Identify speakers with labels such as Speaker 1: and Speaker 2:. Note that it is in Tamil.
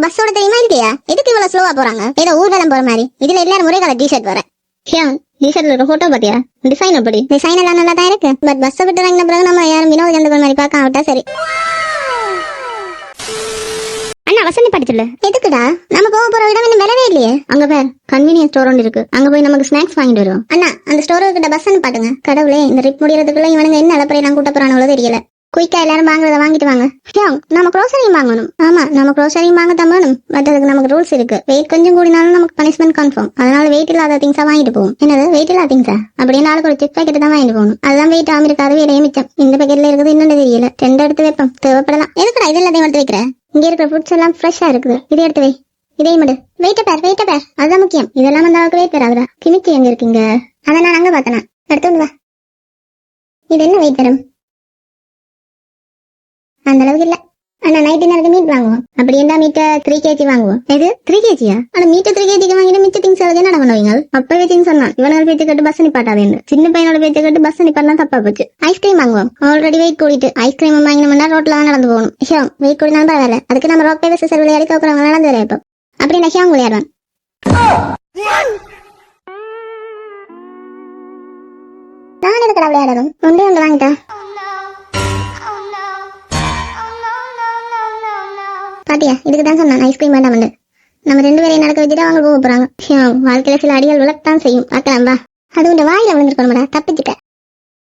Speaker 1: பஸ்ஸோட தெரியுமா இல்லையா? எதுக்கு இவ்வளவு ஸ்லோவா போறாங்க? ஏதோ ஊர்வலம் போற மாதிரி. இதுல எல்லாரும் ஒரே கலர் டிஷர்ட் போற. டிஷர்ட்ல ஒரு போட்டோ பாத்தியா? டிசைன் அப்படி டிசைன் எல்லாம் நல்லா தான் இருக்கு. பட் பஸ் விட்டு இறங்கின பிறகு நம்ம யாரும் வினோத ஜந்தகர் மாதிரி பார்க்க விட்டா சரி. அண்ணா வசந்தி படிச்சுல எதுக்குடா? நம்ம போக போற இடம் இன்னும் விலவே இல்லையே. அங்க பேர் கன்வீனியன்ஸ் ஸ்டோர் ஒன்று இருக்கு. அங்க போய் நமக்கு ஸ்நாக்ஸ் வாங்கிட்டு வருவோம். அண்ணா அந்த ஸ்டோர் கிட்ட பஸ் பாட்டுங்க. கடவுளே, இந்த ட்ரிப் முடியறதுக்குள்ள இவனுங்க என்ன அலப்பறையெல்லாம் கூட்ட போறானோ தெரியல. குயிக்கா எல்லாரும் வாங்குறத வாங்கிட்டு வாங்க. நம்ம க்ரோசரியும் வாங்கணும். ஆமா, நம்ம க்ரோசரியும் வாங்க தான் வேணும். பட் அதுக்கு நமக்கு ரூல்ஸ் இருக்கு. வெயிட் கொஞ்சம் கூடினாலும் நமக்கு பனிஷ்மெண்ட் கன்ஃபார்ம். அதனால வெயிட் இல்லாத திங்ஸா வாங்கிட்டு போகும். என்னது வெயிட் இல்லாத திங்ஸா? அப்படியே நாளுக்கு ஒரு சிப் பேக்கெட் தான் வாங்கிட்டு போகணும். அதுதான் வெயிட் ஆகும் இருக்காது. வேலையை மிச்சம். இந்த பேக்கெட்ல இருக்குது இன்னும் தெரியல. 2 எடுத்து வைப்போம், தேவைப்படலாம். எதுக்குடா இது எல்லாத்தையும் எடுத்து வைக்கிற? இங்க இருக்கிற ஃபுட்ஸ் எல்லாம் ஃப்ரெஷ்ஷா இருக்குது. இதை எடுத்து வை. இதே மட்டும் வெயிட்ட பேர் அதுதான் முக்கியம். இதெல்லாம் அந்த அளவுக்கு வெயிட் பெறாதுடா. கிமிச்சி எங்க இருக்கீங்க? அதை நான் அங்க பார்த்தேன். எடுத்து வா. இது என்ன வெயிட் தரும்? அந்த அளவுக்கு இல்ல. ஆனா நைட் டின்னருக்கு மீட் வாங்குவோம். அப்படி இருந்தா மீட்ட 3 kg வாங்குவோம். எது 3 kg? ஆனா மீட்ட 3 kg வாங்கிட்டு மிச்ச திங்ஸ் என்ன பண்ணுவீங்க? அப்பவே திங்ஸ் சொன்னா இவனோட பேச்சு கேட்டு பஸ் நிப்பாட்டாதேன்னு. சின்ன பையனோட பேச்சு கேட்டு பஸ் நிப்பாட்டலாம் தப்பா போச்சு. ஐஸ்கிரீம் வாங்குவோம். ஆல்ரெடி வெயிட் கூடிட்டு ஐஸ்கிரீம் வாங்கினோம்னா ரோட்ல தான் நடந்து போகணும். வெயிட் கூடினாலும் பரவாயில்ல. அதுக்கு நம்ம ரோட் பேவர் சிசர் விளையாடி கேட்கறவங்க நடந்து வரையப்போ அப்படி நான் விளையாடுவேன். நான் எதுக்கடா விளையாடணும்? ஒன்றே ஒன்று வாங்கிட்டா பாத்தியா? இதுக்குதான் சொன்னான் ஐஸ்கிரீம் வேண்டாம். நம்ம 2 பேரையும் நடக்க வச்சுட்டு அவங்க போக போறாங்க. வாழ்க்கையில சில அடிகள் விளக்கத்தான் செய்யும். பார்க்கலாம் வா. அது உங்க வாயில விழுந்துருக்கணும்டா. தப்பிச்சுட்ட.